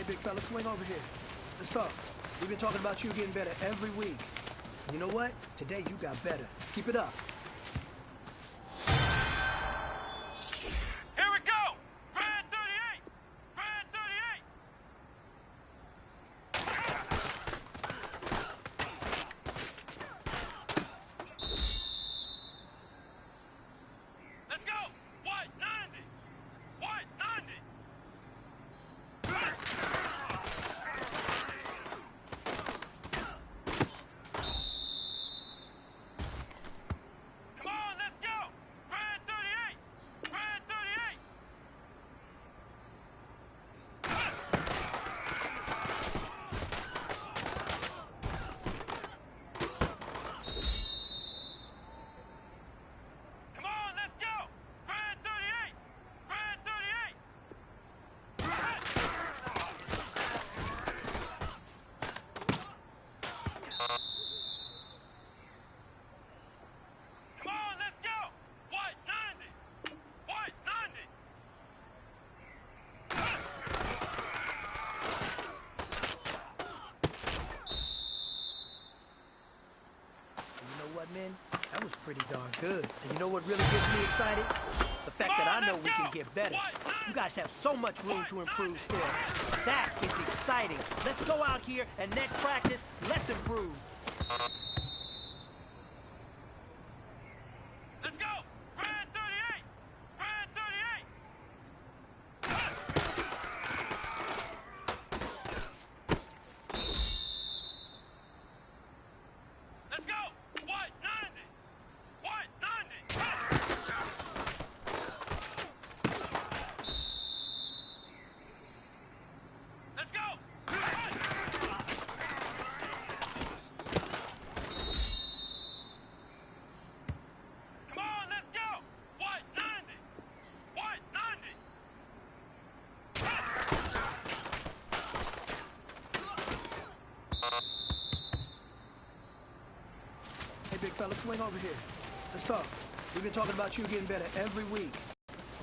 big fella, swing over here. Let's talk. We've been talking about you getting better every week. You know what? Today you got better. Let's keep it up. Here we go! Brand 38! Brand 38! Let's go! White 90! White 90! Come on, let's go! Brand 38! Brand 38! Come on, let's go! Brand 38! Brand 38! Come on, let's go! White 90! White 90! You know what, man? That was pretty darn good. And you know what really gets me excited? The fact that I know we can get better. You guys have so much room to improve still. That is exciting. Let's go out here and next practice, let's improve. Let's go! Brand 38! Brand 38! Let's go! White 90! White 90! Let's go! Come on, let's go! White 90! White 90! Hey, big fella, swing over here. Let's talk. We've been talking about you getting better every week.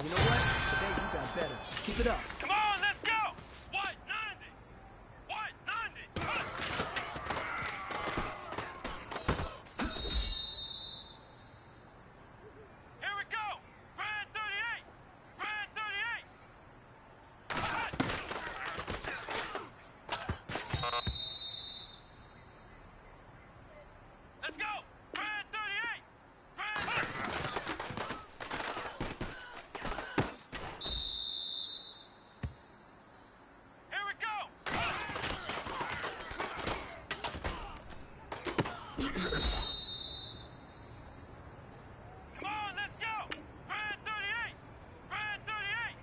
You know what? Today you got better. Let's keep it up. Come on, let's go! White 90! White 90! Here we go! Brand 38! Brand 38! Let's go! Brand 38! Brand... Here we go! Come on, let's go! Brand 38! Brand 38!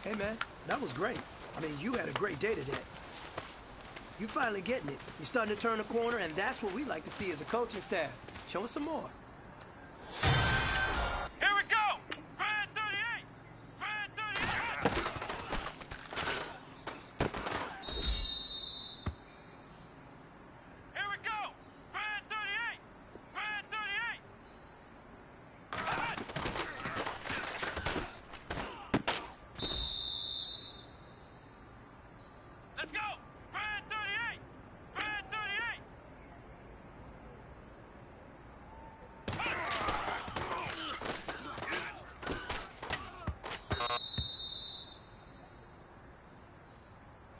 Hey, man, that was great. I mean, you had a great day today. You finally getting it. You're starting to turn a corner, and that's what we like to see as a coaching staff. Show us some more. Here we go! Brand 38! Brand 38! Here we go! Brand 38! Brand 38! Let's go! Brand 38! Brand 38!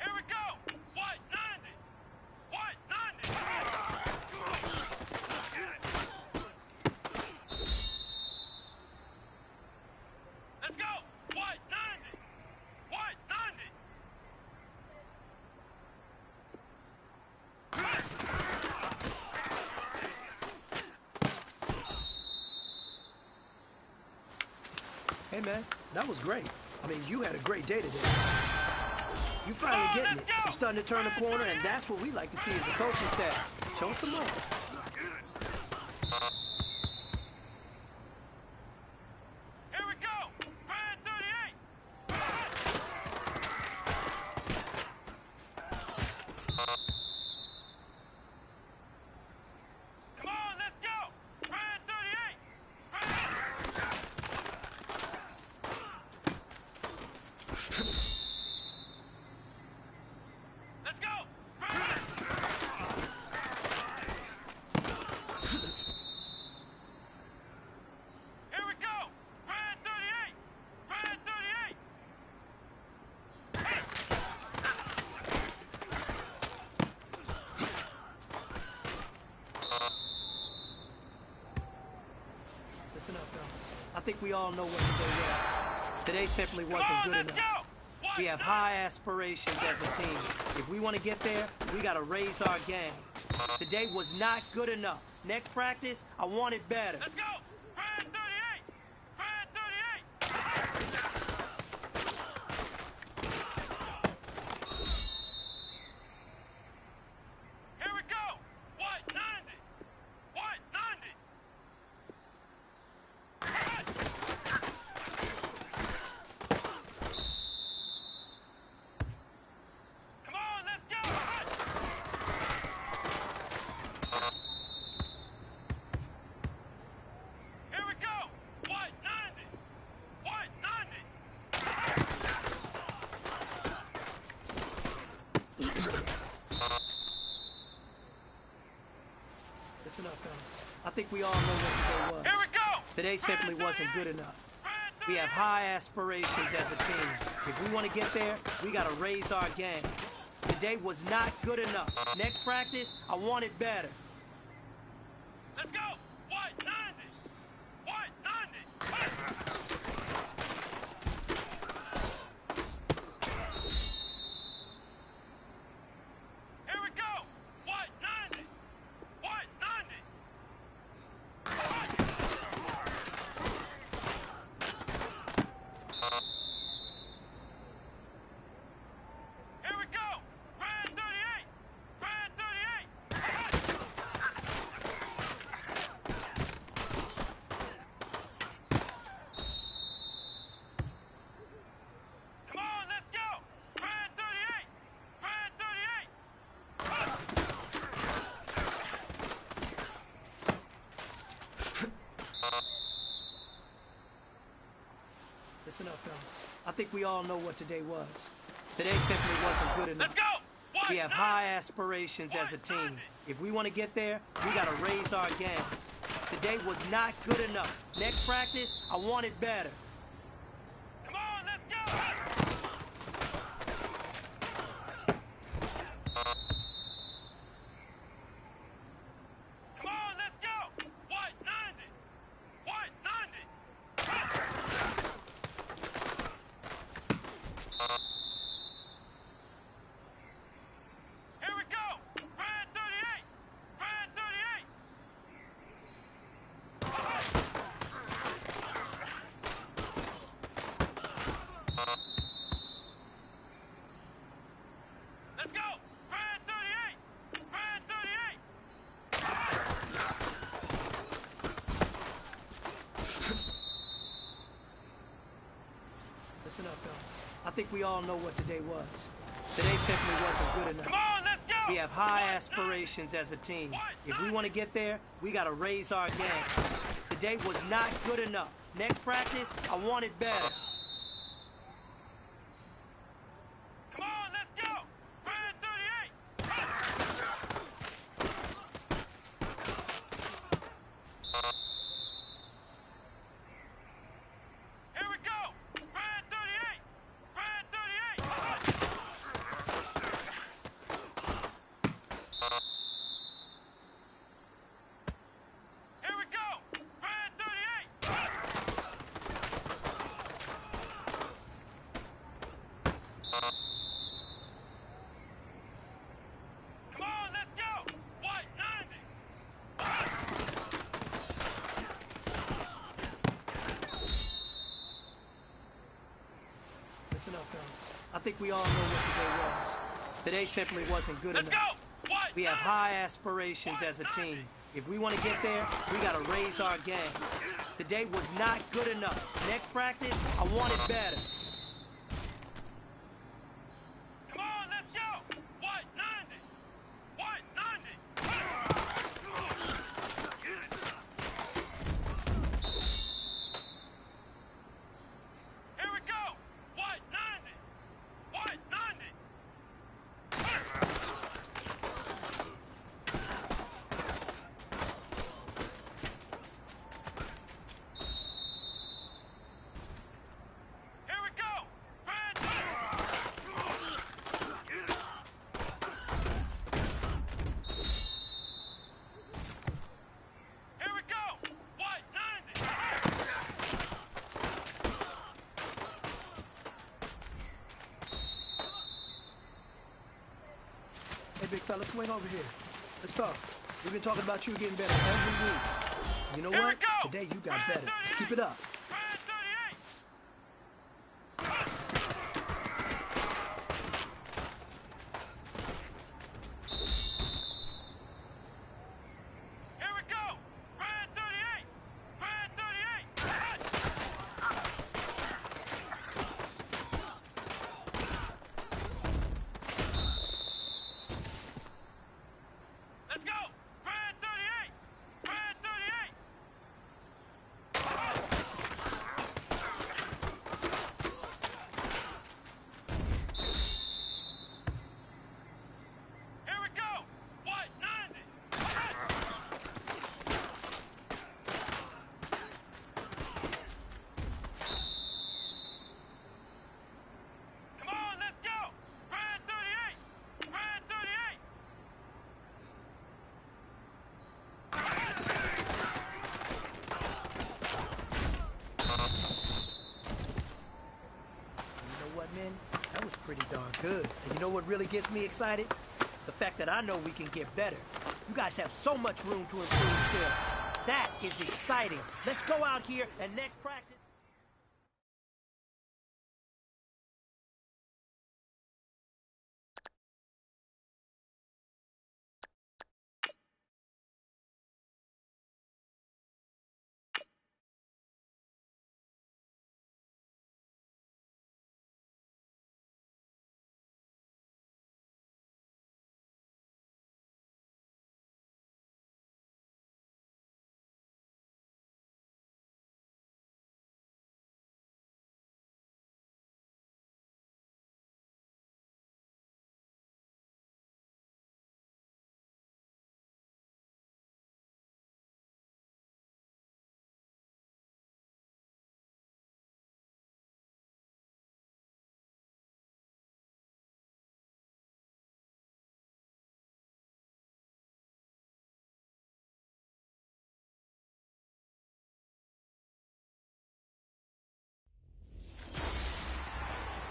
Here we go! White 90! White 90! Let's go! White 90! White 90! Hey, man, that was great. I mean, you had a great day today. You finally getting it. You're starting to turn a corner, and that's what we like to see as a coaching staff. Show us some more. Here we go! Brand 38! Come on, let's go! Brand Listen up, fellas. I think we all know what today was. Today simply wasn't good enough. We have high aspirations as a team. If we want to get there, we got to raise our game. Today was not good enough. Next practice, I want it better. Let's go! Brand 38! Brand 38! Here we go! White 90! White 90! Come on, let's go! Here we go! White 90! White 90! Listen up, fellas. I think we all know what today was. Here we go! Today simply wasn't good enough. We have high aspirations as a team. If we want to get there, we got to raise our game. Today was not good enough. Next practice, I want it better. Let's go! White 90! White 90! Here we go! White 90! White 90! Here we go! Brand 38! Brand 38! Come on, let's go! Brand 38! Brand 38! Listen up, fellas. I think we all know what today was. Today simply wasn't good enough. Let's go! White We have high aspirations as a team. If we want to get there, we got to raise our game. Today was not good enough. Next practice, I want it better. Come on, let's go! Come on, let's go! White 90! White 90! Here we go! Brand 38! Brand 38! Let's go! Brand 38! Brand 38! Listen up, fellas. I think we all know what today was. Today simply wasn't good Come enough. on, let's go! We have high aspirations as a team. If we want to get there, we got to raise our game. Today was not good enough. Next practice, I want it better. Come on, let's go! Brand 38! Here we go! Brand 38! Brand 38! Here we go! Brand 38! Come on, let's go! White 90! Listen up, fellas. I think we all know what today was. Today simply wasn't good Let's enough. go! White We have 90! high aspirations as a team. If we want to get there, we got to raise our game. Today was not good enough. Next practice, I want it better. Come on, let's go! White 90! White 90! Here we go! White 90! White 90! Here we big fella, swing over here. Let's talk. We've been talking about you getting better every week. You know what? Today you got better. Let's keep it up. That was pretty darn good. And you know what really gets me excited? The fact that I know we can get better. You guys have so much room to improve still. That is exciting. Let's go out here and next practice.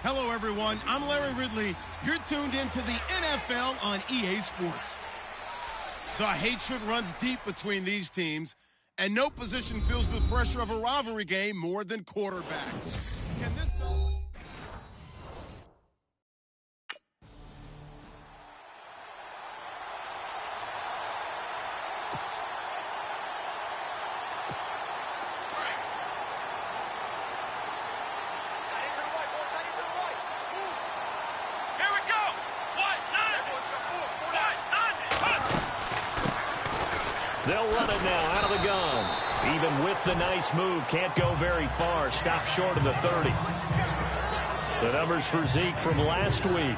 Hello, everyone. I'm Larry Ridley. You're tuned into the NFL on EA Sports. The hatred runs deep between these teams, and no position feels the pressure of a rivalry game more than quarterback. Can this... They'll run it now out of the gun. Even with the nice move, can't go very far. Stop short of the 30. The numbers for Zeke from last week.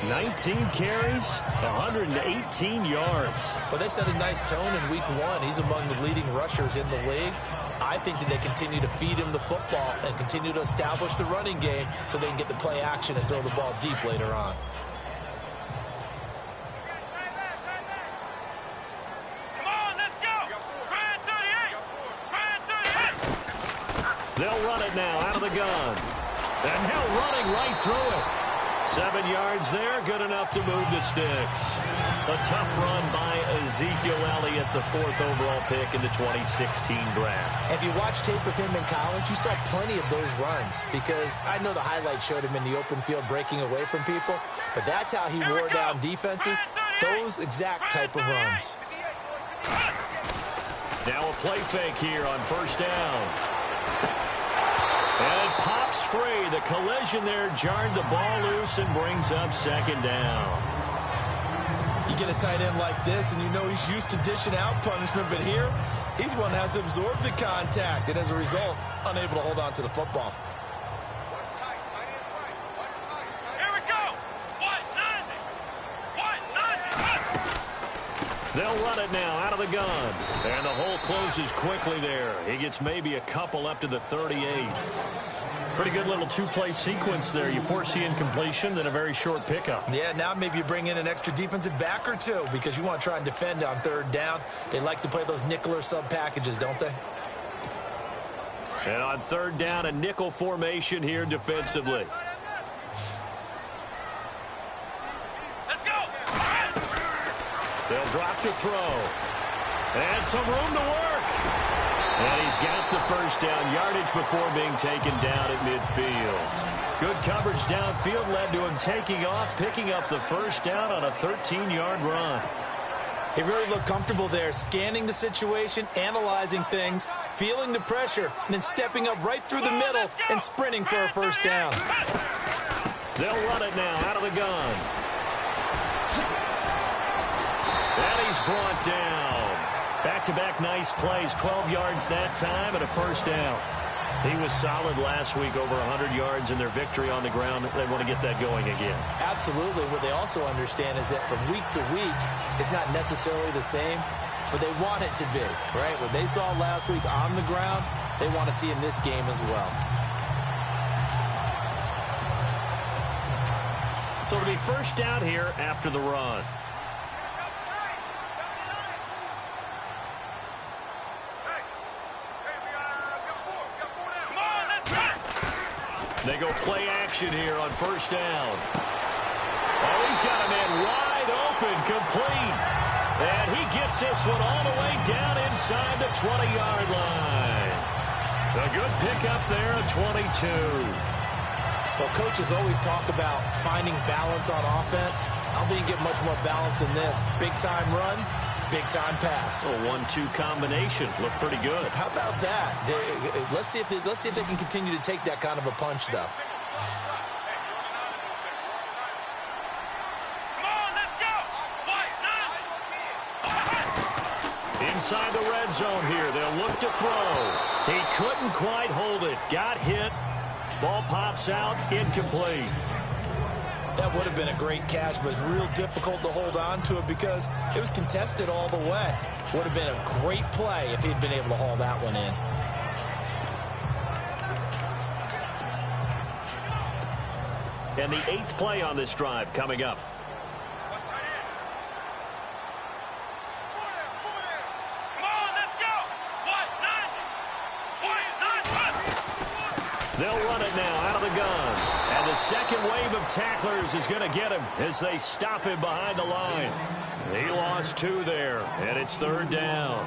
19 carries, 118 yards. Well, they set a nice tone in week one. He's among the leading rushers in the league. I think that they continue to feed him the football and continue to establish the running game so they can get the play action and throw the ball deep later on. They'll run it now out of the gun. And now running right through it. 7 yards there, good enough to move the sticks. A tough run by Ezekiel Elliott, the 4th overall pick in the 2016 draft. If you watch tape of him in college, you saw plenty of those runs because I know the highlights showed him in the open field breaking away from people, but that's how he wore down defenses, those exact type of runs. Now a play fake here on first down. And it pops free. The collision there jarred the ball loose and brings up second down. You get a tight end like this, and you know he's used to dishing out punishment, but here, he's one that has to absorb the contact, and as a result, unable to hold on to the football. Here we go! 190! They'll run it now out of the gun. And the hole closes quickly there. He gets maybe a couple up to the 38. Pretty good little two-play sequence there. You foresee incompletion, then a very short pickup. Yeah, now maybe you bring in an extra defensive back or two because you want to try and defend on third down. They like to play those nickel or sub packages, don't they? And on third down, a nickel formation here defensively. Let's go! They'll drop to throw. And some room to work. And he's got the first down yardage before being taken down at midfield. Good coverage downfield led to him taking off, picking up the first down on a 13-yard run. He really looked comfortable there, scanning the situation, analyzing things, feeling the pressure, and then stepping up right through the middle and sprinting for a first down. They'll run it now out of the gun. And he's brought down. Back-to-back nice plays, 12 yards that time and a first down. He was solid last week, over 100 yards in their victory on the ground. They want to get that going again. Absolutely. What they also understand is that from week to week, it's not necessarily the same, but they want it to be, right? What they saw last week on the ground, they want to see in this game as well. So it'll be first down here after the run. They go play action here on first down. Oh, he's got a man wide open, complete. And he gets this one all the way down inside the 20-yard line. A good pickup there at 22. Well, coaches always talk about finding balance on offense. I don't think you get much more balance than this. Big-time run, big-time pass. A 1-2 combination. Looked pretty good. How about that? Let's see if they can continue to take that kind of a punch, though. Inside the red zone here. They'll look to throw. He couldn't quite hold it. Got hit. Ball pops out. Incomplete. That would have been a great catch, but it's real difficult to hold on to it because it was contested all the way. Would have been a great play if he'd been able to haul that one in. And the 8th play on this drive coming up. They'll run it now out of the gun. And the second wave of tacklers is going to get him as they stop him behind the line. He lost 2 there, and it's third down.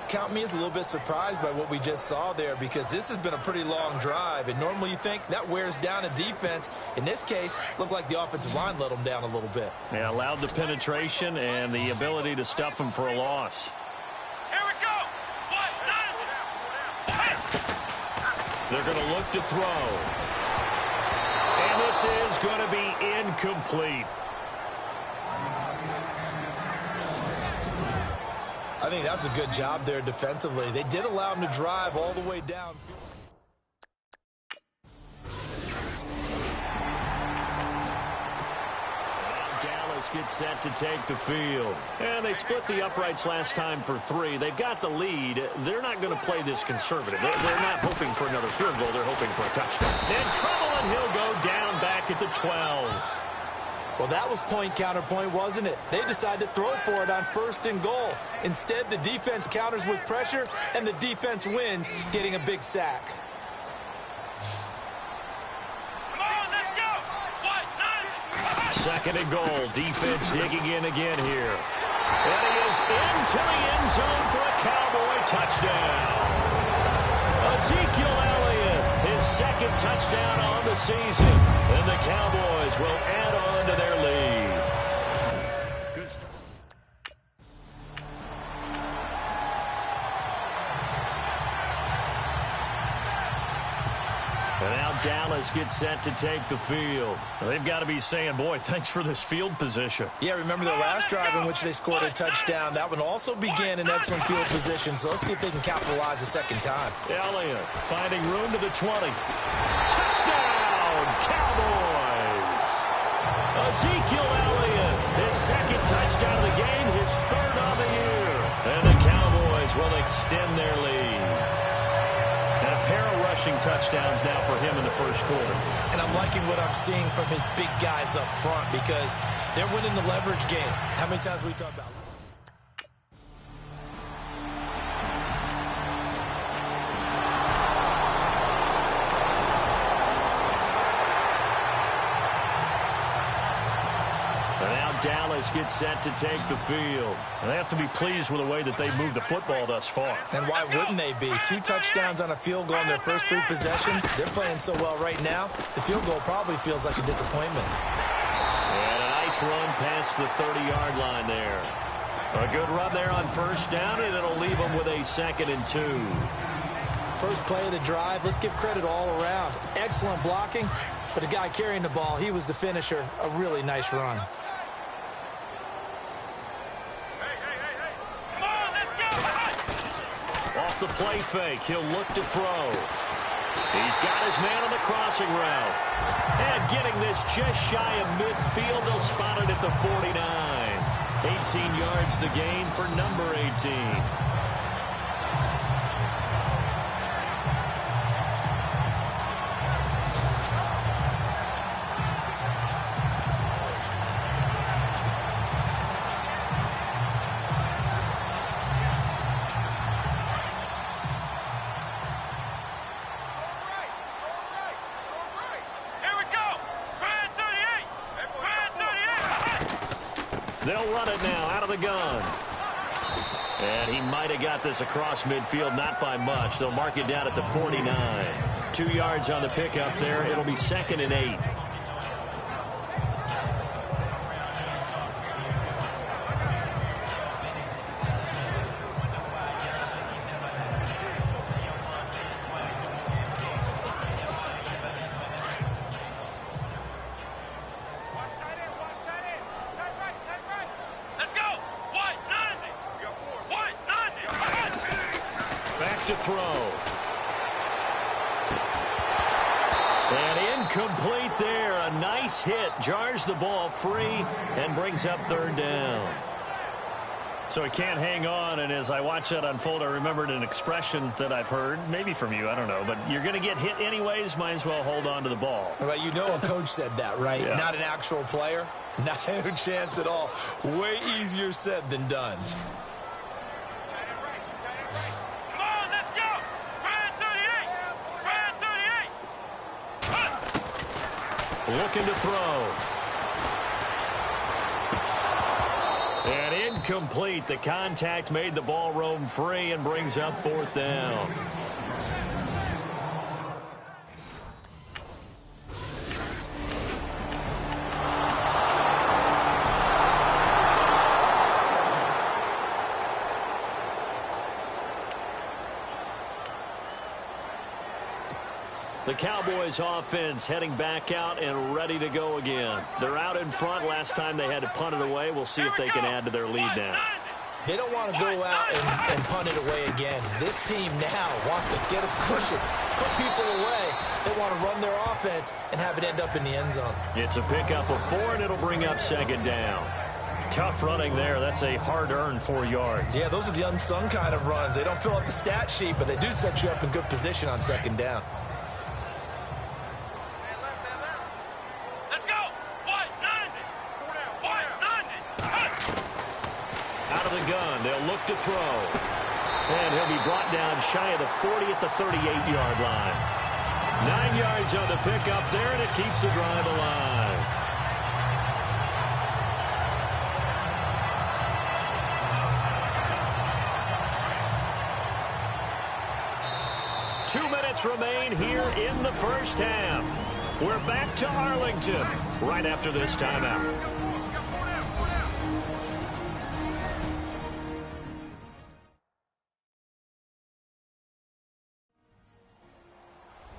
Count me as a little bit surprised by what we just saw there because this has been a pretty long drive, and normally you think that wears down a defense. In this case, looked like the offensive line let them down a little bit. Yeah, allowed the penetration and the ability to stuff them for a loss. They're going to look to throw. And this is going to be incomplete. I think that's a good job there defensively. They did allow him to drive all the way down. Dallas gets set to take the field. And they split the uprights last time for 3. They've got the lead. They're not going to play this conservative. They're not hoping for another field goal. They're hoping for a touchdown. And trouble, and he'll go down back at the 12. Well, that was point counterpoint, wasn't it? They decided to throw for it on 1st and goal. Instead, the defense counters with pressure, and the defense wins, getting a big sack. Second and goal. Defense digging in again here. And he is into the end zone for a Cowboy touchdown. Ezekiel Elliott, his 2nd touchdown on the season. And the Cowboys will add on to their lead. Good stuff. And now Dallas gets set to take the field. They've got to be saying, boy, thanks for this field position. Yeah, remember their last drive in which they scored a touchdown. That one also began in excellent field position, so let's see if they can capitalize a second time. Elliott finding room to the 20. Touchdown, Cowboys! Ezekiel Elliott, his 2nd touchdown of the game, his 3rd on the year. And the Cowboys will extend their lead. And a pair of rushing touchdowns now for him in the first quarter. And I'm liking what I'm seeing from his big guys up front because they're winning the leverage game. How many times we talk about Dallas get set to take the field. And they have to be pleased with the way that they moved the football thus far. And why wouldn't they be? 2 touchdowns on a field goal in their first 3 possessions. They're playing so well right now, the field goal probably feels like a disappointment. And a nice run past the 30-yard line there. A good run there on first down, and it'll leave them with a 2nd and 2. First play of the drive, let's give credit all around. Excellent blocking, but the guy carrying the ball, he was the finisher. A really nice run. Come on, let's go. Off the play fake, he'll look to throw. He's got his man on the crossing route. And getting this just shy of midfield, they'll spot it at the 49. 18 yards the gain for number 18. They'll run it now out of the gun. And he might have got this across midfield, not by much. They'll mark it down at the 49. 2 yards on the pickup there. It'll be 2nd and 8. To throw. And incomplete there. A nice hit. Jars the ball free and brings up 3rd down. So he can't hang on, and as I watch that unfold, I remembered an expression that I've heard, maybe from you, I don't know, but you're going to get hit anyways, might as well hold on to the ball. Well, you know a coach said that, right? Yeah. Not an actual player. Not a chance at all. Way easier said than done. Looking to throw. And incomplete. The contact made the ball roam free and brings up 4th down. The Cowboys offense heading back out and ready to go again. They're out in front. Last time they had to punt it away. We'll see if they can add to their lead now. They don't want to go out and punt it away again. This team now wants to get a cushion, put people away. They want to run their offense and have it end up in the end zone. It's a pickup of 4, and it'll bring up 2nd down. Tough running there. That's a hard-earned 4 yards. Yeah, those are the unsung kind of runs. They don't fill up the stat sheet, but they do set you up in good position on 2nd down. They'll look to throw. And he'll be brought down shy of the 40 at the 38-yard line. 9 yards on the pickup there, and it keeps the drive alive. Two minutes remain here in the first half. We're back to Arlington right after this timeout.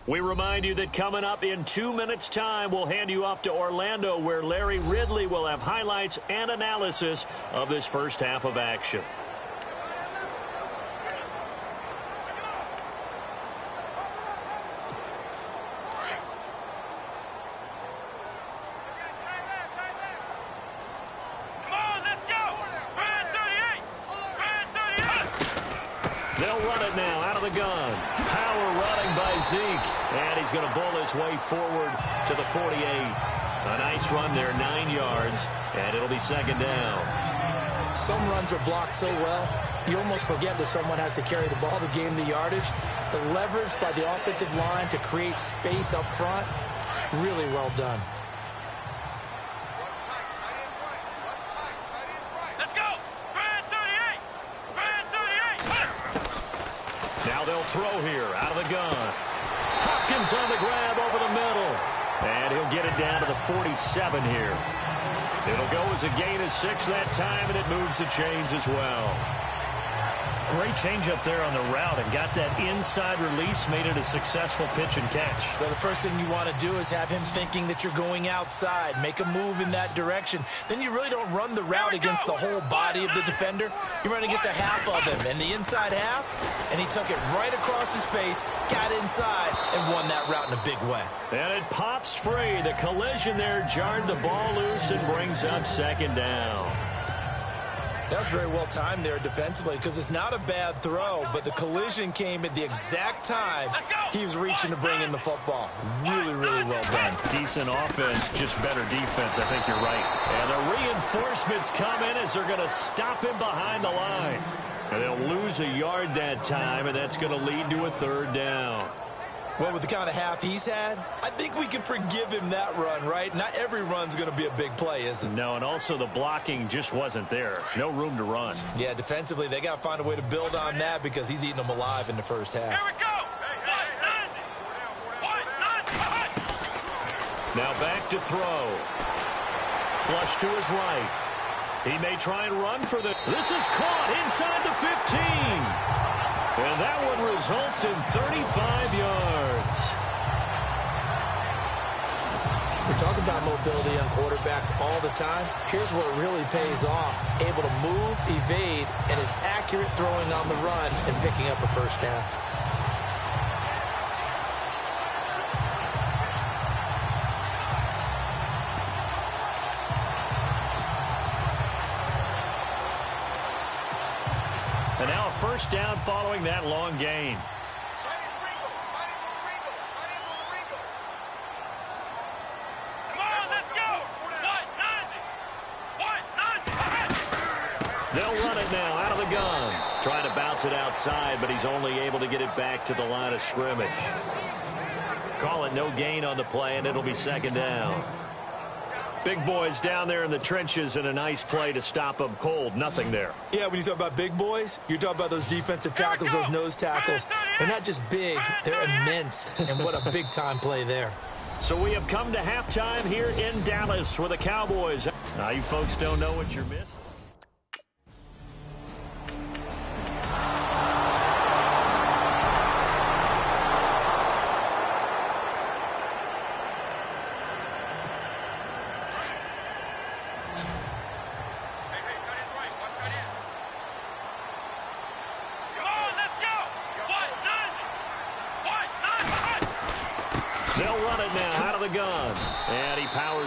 We remind you that coming up in 2 minutes' time, we'll hand you off to Orlando, where Larry Ridley will have highlights and analysis of this first half of action. They'll run it now out of the gun. Power running by Zeke. And he's going to bull his way forward to the 48. A nice run there, 9 yards. And it'll be 2nd down. Some runs are blocked so well, you almost forget that someone has to carry the ball to gain the yardage. The leverage by the offensive line to create space up front, really well done. Now they'll throw here out of the gun. Hopkins on the grab over the middle. And he'll get it down to the 47 here. It'll go as a gain of 6 that time, and it moves the chains as well. Great change up there on the route and got that inside release, made it a successful pitch and catch. Well, the first thing you want to do is have him thinking that you're going outside, make a move in that direction. Then you really don't run the route against the whole body of the defender. You run against a half of him, and the inside half, and he took it right across his face, got inside, and won that route in a big way. And it pops free. The collision there jarred the ball loose and brings up second down. That was very well timed there defensively because it's not a bad throw, but the collision came at the exact time he was reaching to bring in the football. Really, really well done. Decent offense, just better defense. I think you're right. And the reinforcements come in as they're going to stop him behind the line. And they'll lose a yard that time, and that's going to lead to a third down. Well, with the kind of half he's had, I think we can forgive him that run, right? Not every run's going to be a big play, is it? No, and also the blocking just wasn't there. No room to run. Yeah, defensively, they got to find a way to build on that because he's eating them alive in the first half. Here we go. Now back to throw. Flush to his right. He may try and run for the... This is caught inside the 15. And that one results in 35 yards. We talk about mobility on quarterbacks all the time. Here's where it really pays off. Able to move, evade, and is accurate throwing on the run and picking up a first down. And now a first down following that long gain. They'll run it now out of the gun. Trying to bounce it outside, but he's only able to get it back to the line of scrimmage. Call it no gain on the play, and it'll be second down. Big boys down there in the trenches, and a nice play to stop them cold. Nothing there. Yeah, when you talk about big boys, you're talking about those defensive tackles, those nose tackles. They're not just big, they're immense, and what a big-time play there. So we have come to halftime here in Dallas with the Cowboys. Now, you folks don't know what you're missing.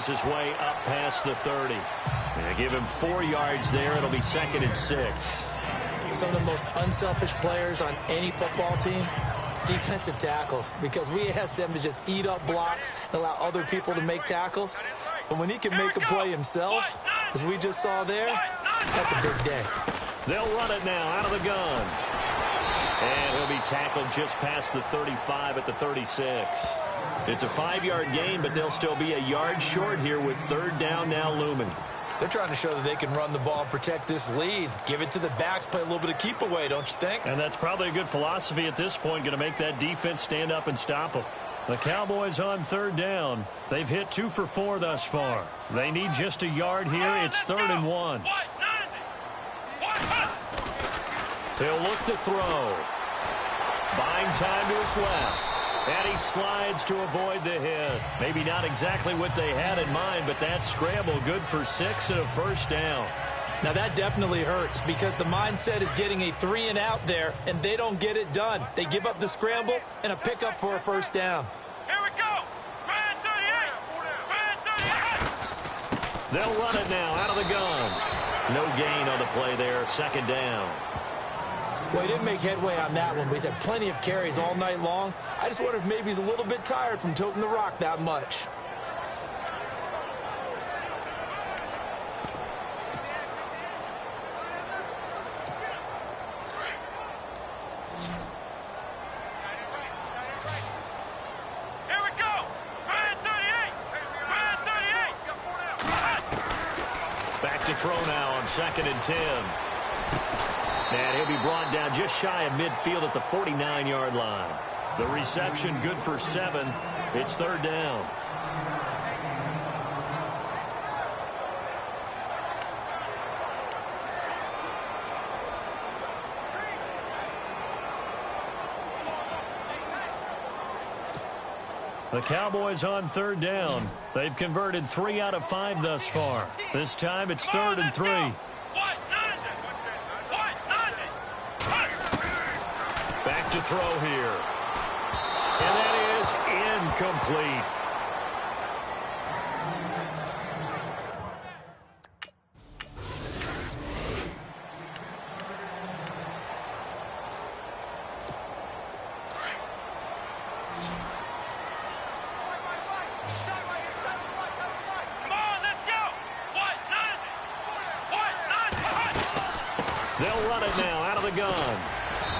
His way up past the 30. And give him 4 yards there. It'll be 2nd and 6. Some of the most unselfish players on any football team, defensive tackles, because we ask them to just eat up blocks and allow other people to make tackles. But when he can make a play himself, as we just saw there, that's a big day. They'll run it now out of the gun. And he'll be tackled just past the 35 at the 36. It's a 5-yard gain, but they'll still be a yard short here with third down now looming. They're trying to show that they can run the ball and protect this lead. Give it to the backs, play a little bit of keep away, don't you think? And that's probably a good philosophy at this point, going to make that defense stand up and stop them. The Cowboys on third down. They've hit 2 for 4 thus far. They need just a yard here. It's 3rd and 1. He'll look to throw. Buying time to his left. And he slides to avoid the hit. Maybe not exactly what they had in mind, but that scramble good for 6 and a first down. Now that definitely hurts because the mindset is getting a 3 and out there, and they don't get it done. They give up the scramble and a pickup for a first down. Here we go. Red 38. They'll run it now out of the gun. No gain on the play there. 2nd down. Well, he didn't make headway on that one, but he's had plenty of carries all night long. I just wonder if maybe he's a little bit tired from toting the rock that much. Here we go. Red 38. Red 38. Back to throw now on 2nd and 10. And he'll be brought down just shy of midfield at the 49-yard line. The reception good for 7. It's third down. The Cowboys on third down. They've converted 3 out of 5 thus far. This time it's 3rd and 3. Back to throw here. And that is incomplete. They'll run it now out of the gun.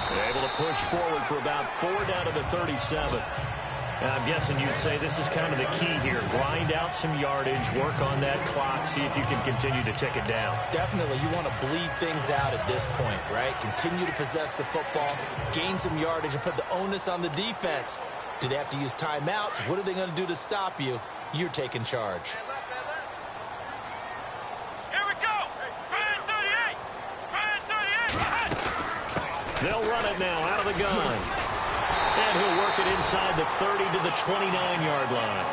They're able to push forward for about 4 down to the 37. And I'm guessing you'd say this is kind of the key here. Grind out some yardage, work on that clock, see if you can continue to tick it down. Definitely. You want to bleed things out at this point, right? Continue to possess the football, gain some yardage, and put the onus on the defense. Do they have to use timeouts? What are they going to do to stop you? You're taking charge. They'll run it now out of the gun. And he'll work it inside the 30 to the 29-yard line.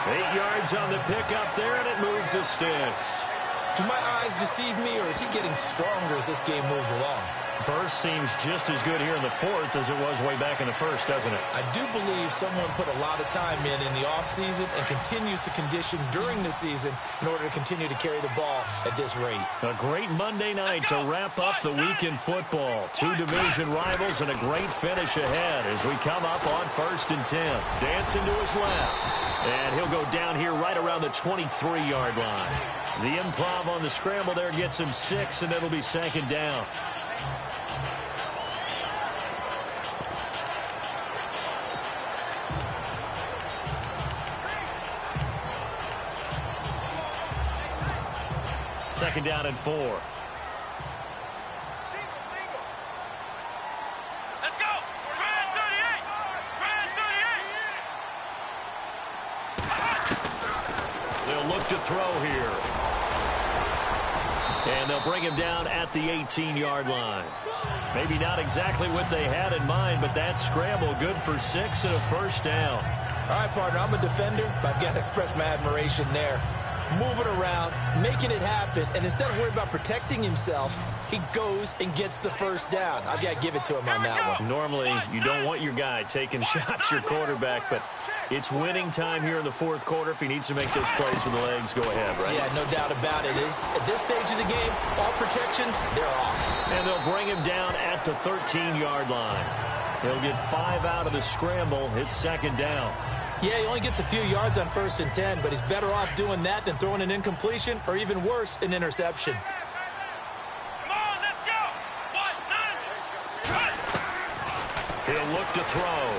8 yards on the pickup there, and it moves the sticks. Do my eyes deceive me, or is he getting stronger as this game moves along? Burst seems just as good here in the 4th as it was way back in the 1st, doesn't it? I do believe someone put a lot of time in the offseason and continues to condition during the season in order to continue to carry the ball at this rate. A great Monday night to wrap up the week in football. 2 division rivals and a great finish ahead as we come up on 1st and 10. Dancing to his left. And he'll go down here right around the 23-yard line. The improv on the scramble there gets him 6, and it'll be 2nd down. Second down and 4. Let's go. Brand 38. Brand 38. They'll look to throw here. And they'll bring him down at the 18-yard line. Maybe not exactly what they had in mind, but that scramble good for 6 and a 1st down. All right, partner, I'm a defender, but I've got to express my admiration there. Moving around, making it happen, and instead of worrying about protecting himself, he goes and gets the 1st down. I've got to give it to him on that one. Normally, you don't want your guy taking shots, your quarterback, but it's winning time here in the 4th quarter. If he needs to make those plays with the legs, go ahead, right? Yeah, no doubt about it. At this stage of the game, all protections, they're off. And they'll bring him down at the 13-yard line. He'll get 5 out of the scramble. It's 2nd down. Yeah, he only gets a few yards on 1st and 10, but he's better off doing that than throwing an incompletion or even worse, an interception. Come on, let's go. He'll look to throw.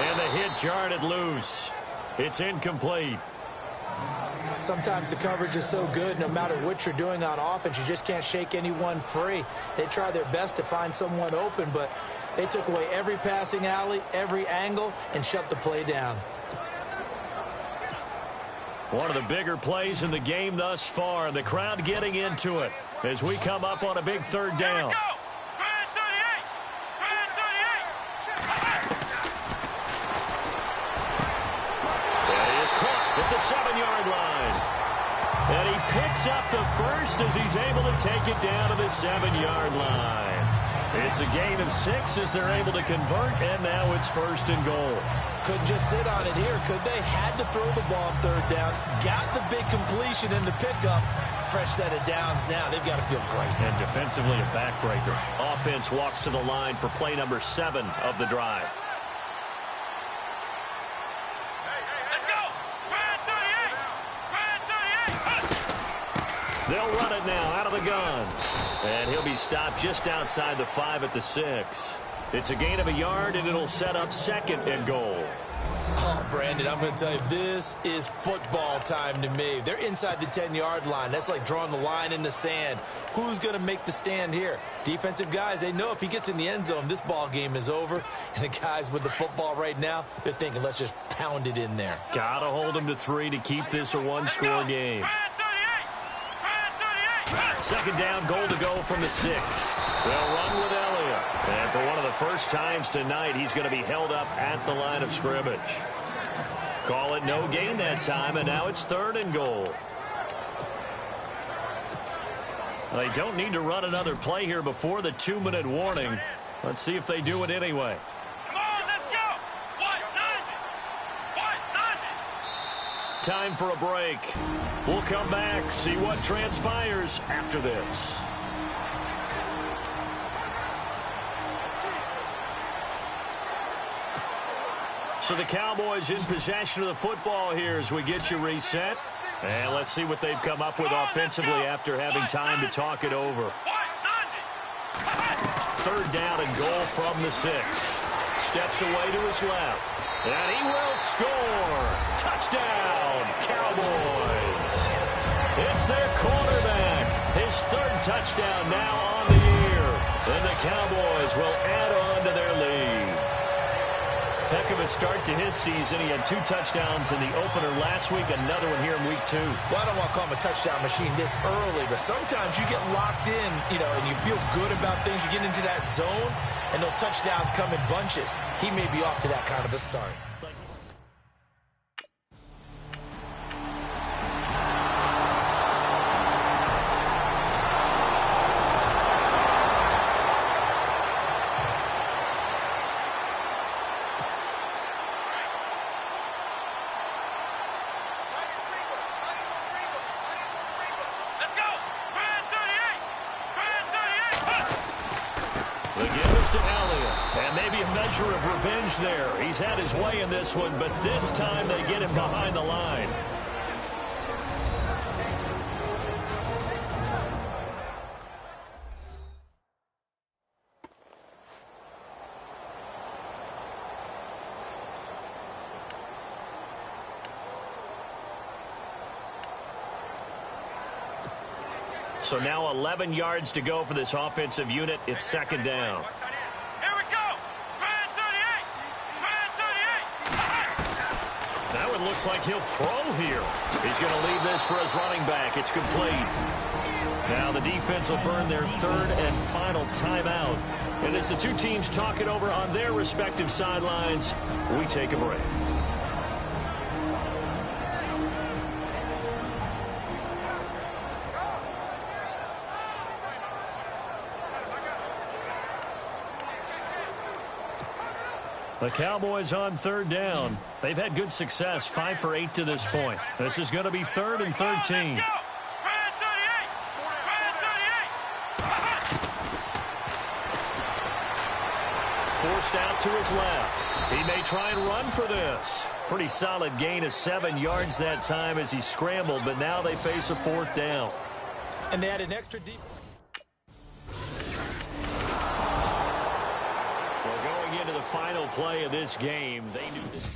And the hit jarred it loose. It's incomplete. Sometimes the coverage is so good, no matter what you're doing on offense, you just can't shake anyone free. They try their best to find someone open, but they took away every passing alley, every angle, and shut the play down. One of the bigger plays in the game thus far, and the crowd getting into it as we come up on a big 3rd down. And he is caught at the 7-yard line. And he picks up the 1st as he's able to take it down to the 7-yard line. It's a gain of 6 as they're able to convert, and now it's 1st and goal. Couldn't just sit on it here, could they? Had to throw the ball on 3rd down. Got the big completion in the pickup. Fresh set of downs now. They've got to feel great. And defensively a backbreaker. Offense walks to the line for play number 7 of the drive. Let's go. Brand 38. They'll run it now out of the gun. And he'll be stopped just outside the 5 at the 6. It's a gain of a yard, and it'll set up 2nd and goal. Oh, Brandon, I'm going to tell you, this is football time to me. They're inside the 10-yard line. That's like drawing the line in the sand. Who's going to make the stand here? Defensive guys, they know if he gets in the end zone, this ball game is over. And the guys with the football right now, they're thinking, let's just pound it in there. Got to hold him to 3 to keep this a one-score game. Second down, goal to go from the 6. They'll run with Elliott. And for one of the first times tonight, he's going to be held up at the line of scrimmage. Call it no gain that time, and now it's 3rd and goal. They don't need to run another play here before the 2-minute warning. Let's see if they do it anyway. Come on, let's go. What, 90? Time for a break. We'll come back, see what transpires after this. So the Cowboys in possession of the football here as we get you reset. And let's see what they've come up with offensively after having time to talk it over. 3rd down and goal from the 6. Steps away to his left. And he will score. Touchdown, Cowboys. It's their quarterback. His 3rd touchdown now on the year. And the Cowboys will add on to their lead. Heck of a start to his season. He had 2 touchdowns in the opener last week, another one here in week 2. Well, I don't want to call him a touchdown machine this early, but sometimes you get locked in, and you feel good about things. You get into that zone, and those touchdowns come in bunches. He may be off to that kind of a start. Of revenge there. He's had his way in this one, but this time they get him behind the line. So now 11 yards to go for this offensive unit. It's 2nd down. Looks like he'll throw here. He's going to leave this for his running back. It's complete. Now the defense will burn their 3rd and final timeout. And as the 2 teams talk it over on their respective sidelines, we take a break. The Cowboys on 3rd down. They've had good success, 5 for 8 to this point. This is going to be 3rd and 13. Forced out to his left. He may try and run for this. Pretty solid gain of 7 yards that time as he scrambled, but now they face a 4th down. And they had an extra deep. Into the final play of this game, they knew this.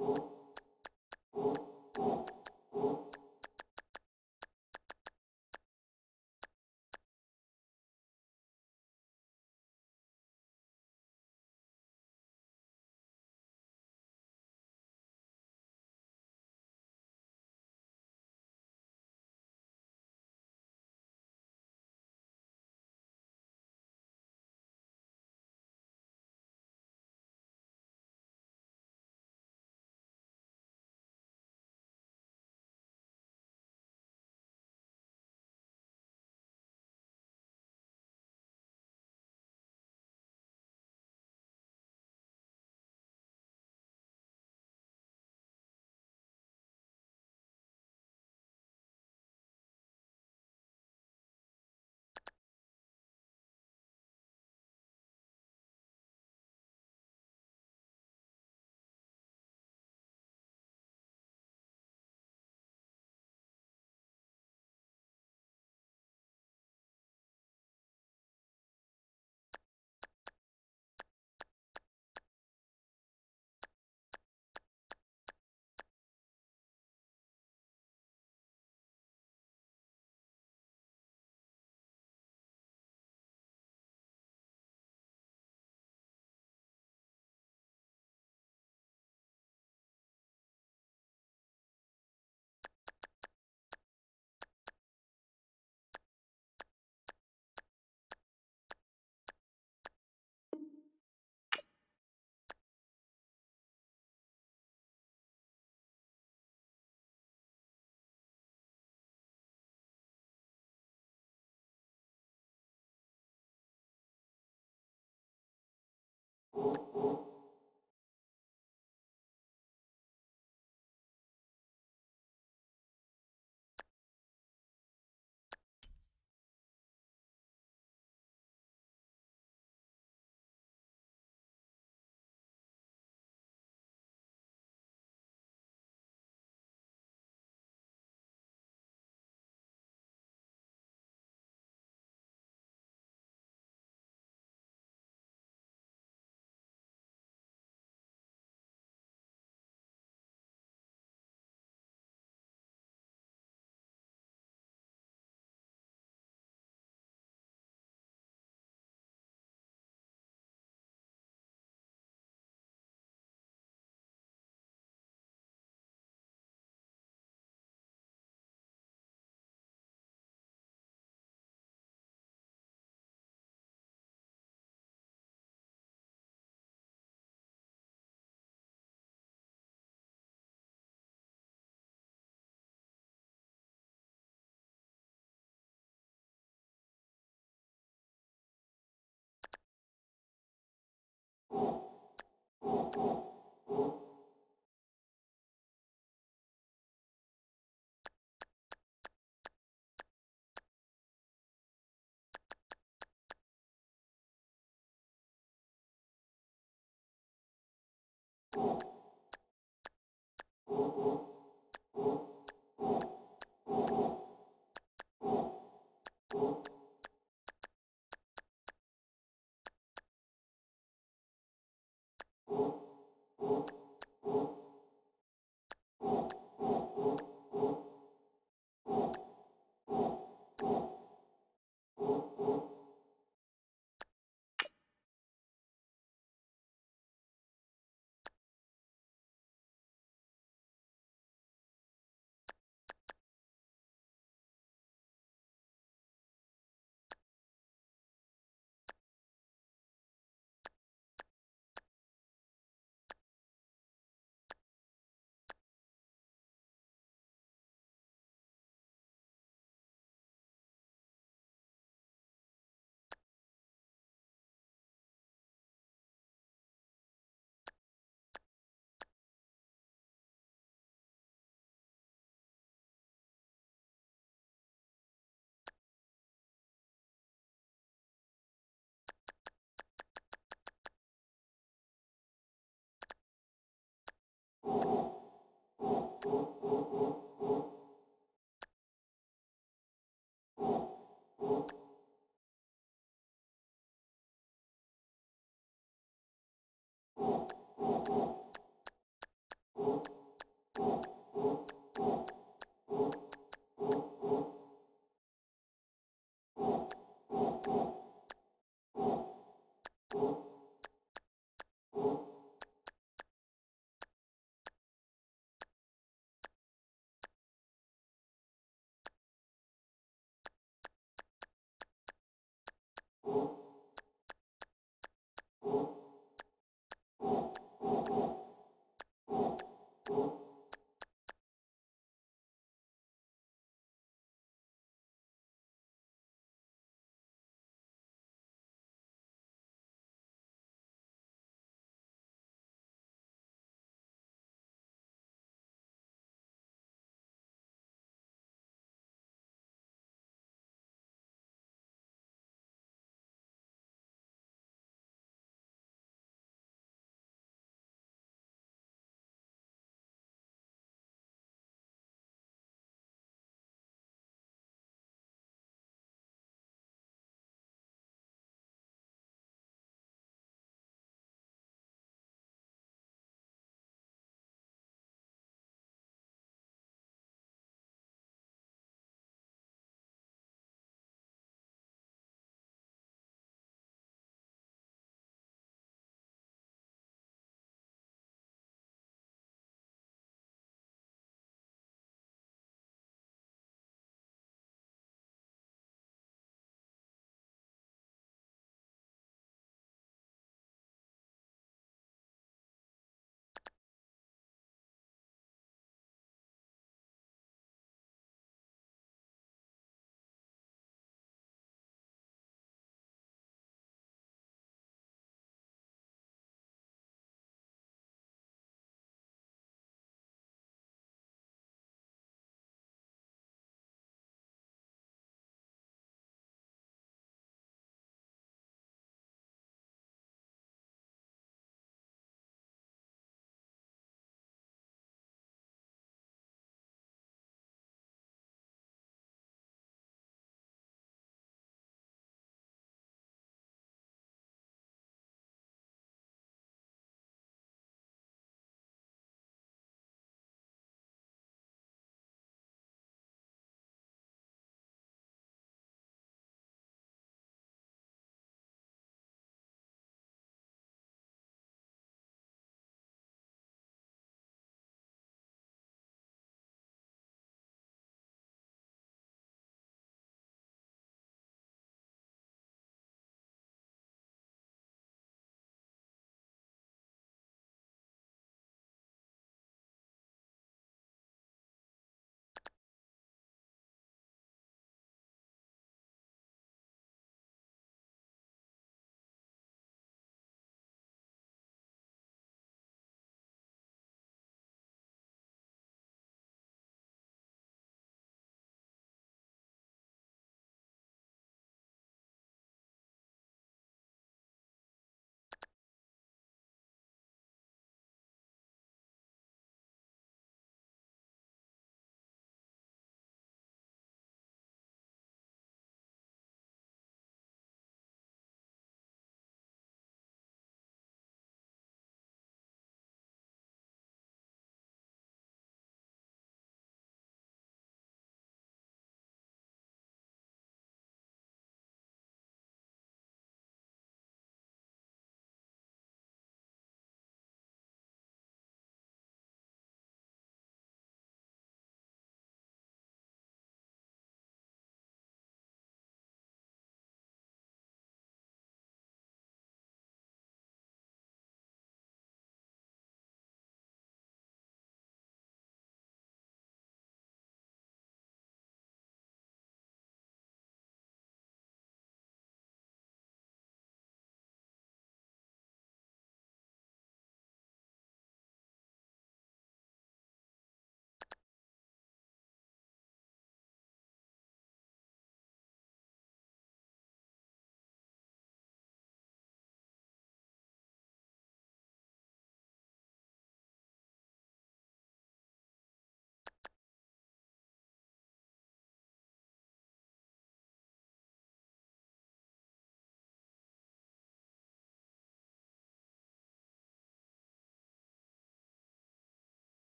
you